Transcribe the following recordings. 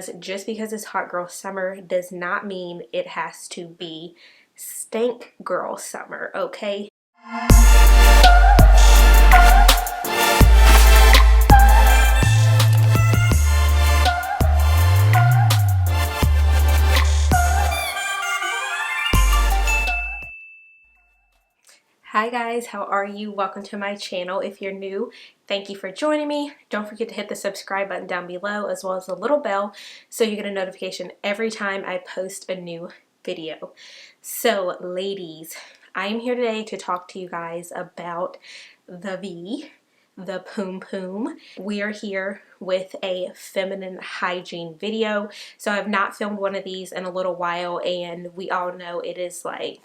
because just because it's hot girl summer does not mean it has to be stank girl summer, okay? Hi guys, how are you? Welcome to my channel. If you're new, thank you for joining me. Don't forget to hit the subscribe button down below as well as the little bell so you get a notification every time I post a new video. So ladies, I am here today to talk to you guys about the V, the poom poom. We are here with a feminine hygiene video. So I've not filmed one of these in a little while, and we all know it is like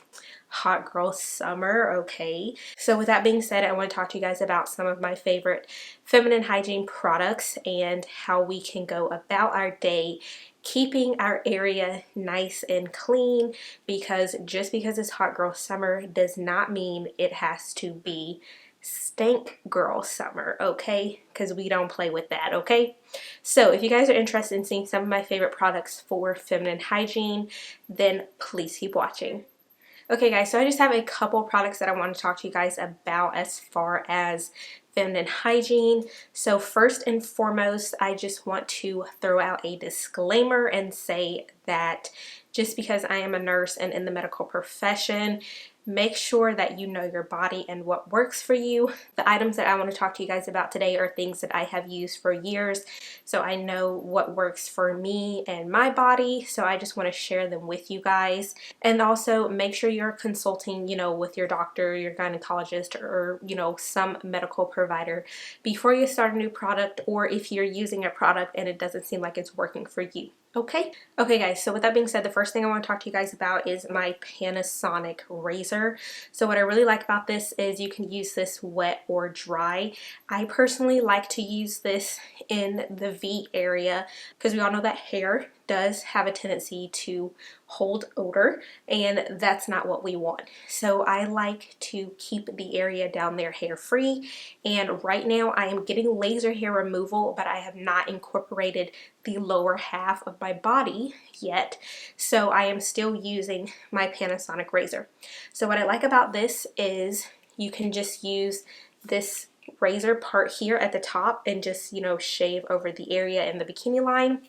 hot girl summer, okay? So with that being said, I want to talk to you guys about some of my favorite feminine hygiene products and how we can go about our day keeping our area nice and clean, because just because it's hot girl summer does not mean it has to be stank girl summer, okay? Because we don't play with that, okay? So if you guys are interested in seeing some of my favorite products for feminine hygiene, then please keep watching. Okay guys, so I just have a couple products that I want to talk to you guys about as far as feminine hygiene. So first and foremost, I just want to throw out a disclaimer and say that just because I am a nurse and in the medical profession, make sure that you know your body and what works for you. The items that I want to talk to you guys about today are things that I have used for years, so I know what works for me and my body, so I just want to share them with you guys. And also make sure you're consulting, with your doctor, your gynecologist, or, some medical provider before you start a new product, or if you're using a product and it doesn't seem like it's working for you. Okay guys, so with that being said, the first thing I want to talk to you guys about is my Panasonic Razor. So what I really like about this is you can use this wet or dry. I personally like to use this in the V area because we all know that hair does have a tendency to hold odor, and that's not what we want. So I like to keep the area down there hair free, and right now I am getting laser hair removal, but I have not incorporated the lower half of my body yet, so I am still using my Panasonic Razor. So what I like about this is you can just use this razor part here at the top and just shave over the area in the bikini line,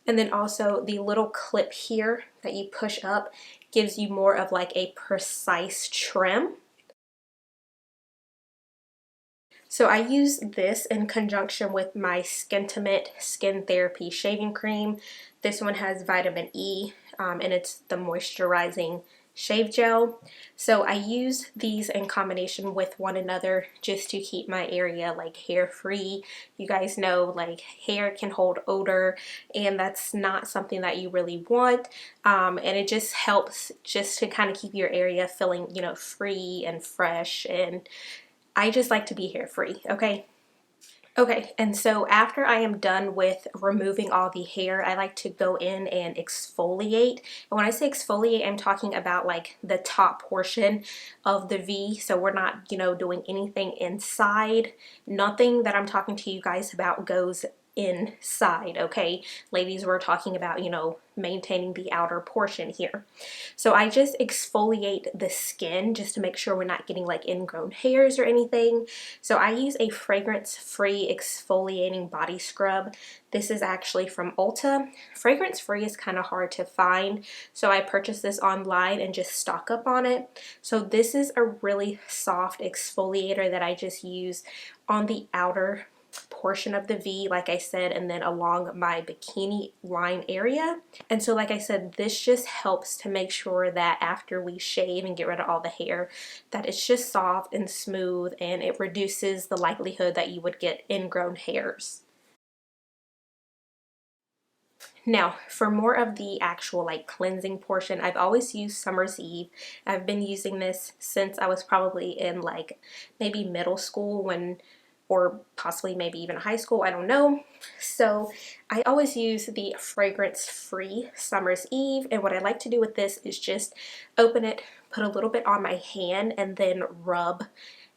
and then also the little clip here that you push up gives you more of like a precise trim. So I use this in conjunction with my Skintimate Skin Therapy Shaving Cream. This one has vitamin E, and it's the moisturizing shave gel. So I use these in combination with one another just to keep my area like hair free. You guys know like hair can hold odor, and that's not something that you really want. And it just helps just to kind of keep your area feeling, free and fresh, and I just like to be hair free, okay? Okay, and so after I am done with removing all the hair, I like to go in and exfoliate. And when I say exfoliate, I'm talking about like the top portion of the V. So we're not, doing anything inside. Nothing that I'm talking to you guys about goes inside, okay? Ladies, we're talking about, maintaining the outer portion here. So I just exfoliate the skin just to make sure we're not getting like ingrown hairs or anything. So I use a fragrance-free exfoliating body scrub. This is actually from Ulta. Fragrance-free is kind of hard to find, so I purchased this online and just stock up on it. So this is a really soft exfoliator that I just use on the outer portion of the V, like I said, and then along my bikini line area. And so like I said, this just helps to make sure that after we shave and get rid of all the hair, that it's just soft and smooth, and it reduces the likelihood that you would get ingrown hairs. Now, for more of the actual like cleansing portion, I've always used Summer's Eve. I've been using this since I was probably in like maybe middle school, or possibly maybe even high school, I don't know. So I always use the fragrance-free Summer's Eve, and what I like to do with this is just open it, put a little bit on my hand, and then rub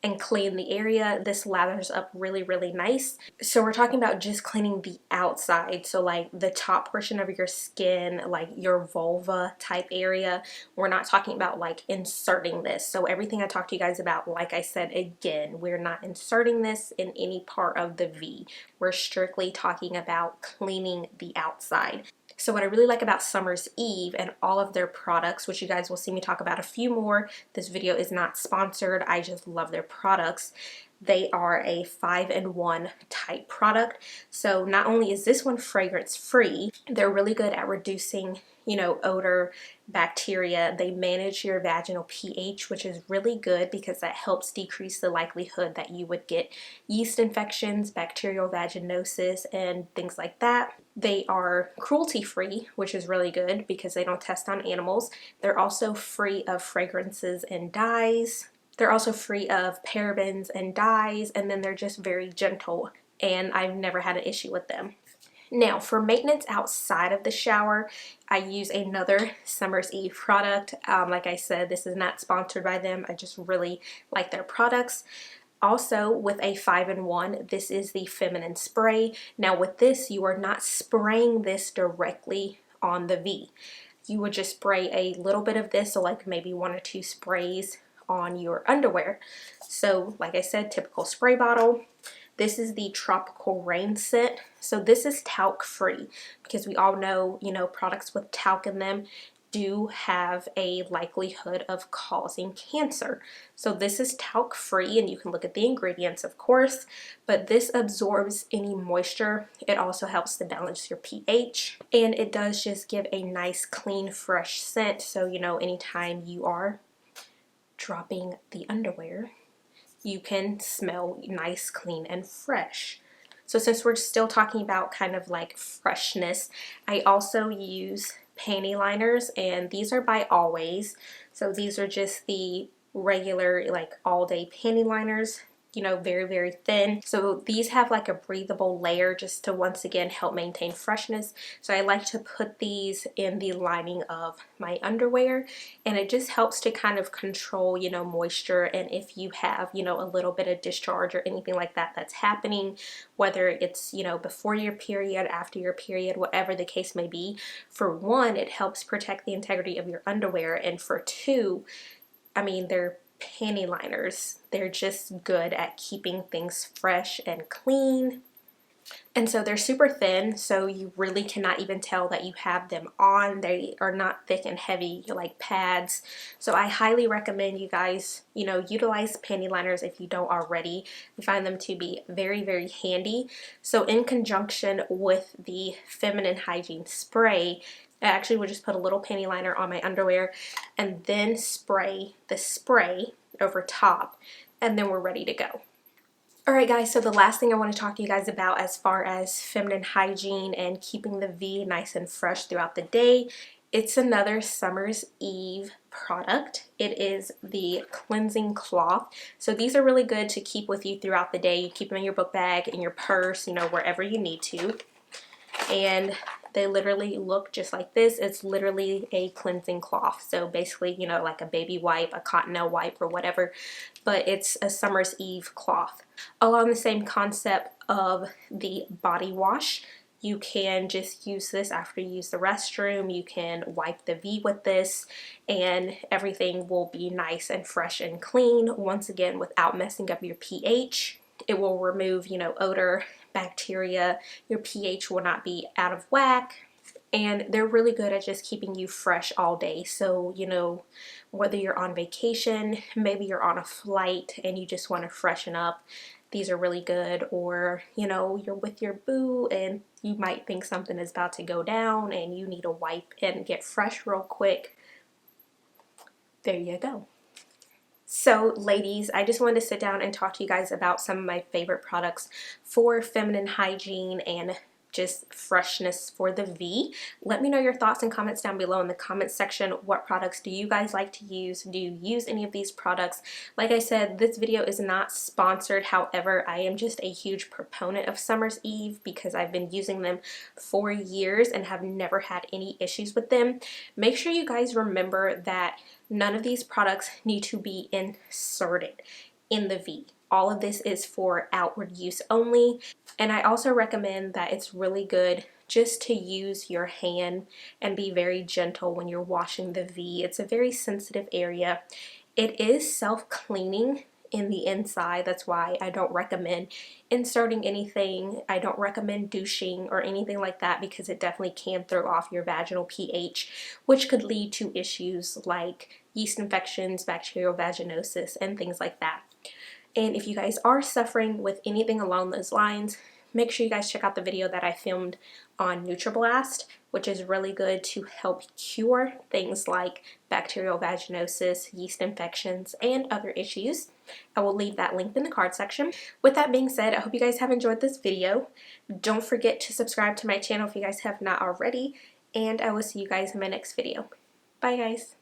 and clean the area. This lathers up really, really nice. So we're talking about just cleaning the outside, so like the top portion of your skin, like your vulva type area. We're not talking about like inserting this. So everything I talked to you guys about, like I said, again, we're not inserting this in any part of the V. We're strictly talking about cleaning the outside. So what I really like about Summer's Eve and all of their products, which you guys will see me talk about a few more, this video is not sponsored, I just love their products. They are a 5-in-1 type product. So not only is this one fragrance free, they're really good at reducing, you know, odor, bacteria. They manage your vaginal pH, which is really good because that helps decrease the likelihood that you would get yeast infections, bacterial vaginosis, and things like that. They are cruelty free, which is really good because they don't test on animals. They're also free of fragrances and dyes. They're also free of parabens and dyes, and then they're just very gentle, and I've never had an issue with them. Now, for maintenance outside of the shower, I use another Summer's Eve product. Like I said, this is not sponsored by them. I just really like their products. Also, with a 5-in-1, this is the feminine spray. Now with this, you are not spraying this directly on the V. You would just spray a little bit of this, so like maybe 1 or 2 sprays on your underwear. So like I said, typical spray bottle. This is the Tropical Rain scent. So this is talc free because we all know, you know, products with talc in them do have a likelihood of causing cancer. So this is talc free, and you can look at the ingredients, of course, but this absorbs any moisture. It also helps to balance your pH, and it does just give a nice, clean, fresh scent. So, you know, anytime you are dropping the underwear, you can smell nice, clean, and fresh. So since we're still talking about kind of like freshness, I also use panty liners, and these are by Always. So these are just the regular like all day panty liners, you know, very, very thin. So these have like a breathable layer just to once again help maintain freshness. So I like to put these in the lining of my underwear, and it just helps to kind of control, you know, moisture. And if you have, you know, a little bit of discharge or anything like that that's happening, whether it's, you know, before your period, after your period, whatever the case may be, for one, it helps protect the integrity of your underwear, and for two, I mean, they're panty liners. They're just good at keeping things fresh and clean. And so they're super thin, so you really cannot even tell that you have them on. They are not thick and heavy like pads. So I highly recommend you guys, you know, utilize panty liners if you don't already. I find them to be very, very handy. So in conjunction with the Feminine Hygiene spray, I actually would just put a little panty liner on my underwear and then spray the spray over top, and then we're ready to go. Alright guys, so the last thing I want to talk to you guys about as far as feminine hygiene and keeping the V nice and fresh throughout the day, it's another Summer's Eve product. It is the cleansing cloth. So these are really good to keep with you throughout the day. You keep them in your book bag, in your purse, you know, wherever you need to. And they literally look just like this. It's literally a cleansing cloth. So basically, you know, like a baby wipe, a cottonelle wipe, or whatever, but it's a Summer's Eve cloth. Along the same concept of the body wash, you can just use this after you use the restroom. You can wipe the V with this, and everything will be nice and fresh and clean, once again, without messing up your pH. It will remove, you know, odor, bacteria. Your pH will not be out of whack, and they're really good at just keeping you fresh all day. So, you know, whether you're on vacation, maybe you're on a flight and you just want to freshen up, these are really good. Or, you know, you're with your boo and you might think something is about to go down and you need a wipe and get fresh real quick. There you go. So ladies, I just wanted to sit down and talk to you guys about some of my favorite products for feminine hygiene and just freshness for the V. Let me know your thoughts and comments down below in the comments section. What products do you guys like to use? Do you use any of these products? Like I said, this video is not sponsored. However, I am just a huge proponent of Summer's Eve because I've been using them for years and have never had any issues with them. Make sure you guys remember that none of these products need to be inserted. in the V. All of this is for outward use only. And I also recommend that it's really good just to use your hand and be very gentle when you're washing the V. It's a very sensitive area. It is self-cleaning in the inside. That's why I don't recommend inserting anything. I don't recommend douching or anything like that because it definitely can throw off your vaginal pH, which could lead to issues like yeast infections, bacterial vaginosis, and things like that. And if you guys are suffering with anything along those lines, make sure you guys check out the video that I filmed on NutriBlast, which is really good to help cure things like bacterial vaginosis, yeast infections, and other issues. I will leave that linked in the card section. With that being said, I hope you guys have enjoyed this video. Don't forget to subscribe to my channel if you guys have not already, and I will see you guys in my next video. Bye guys.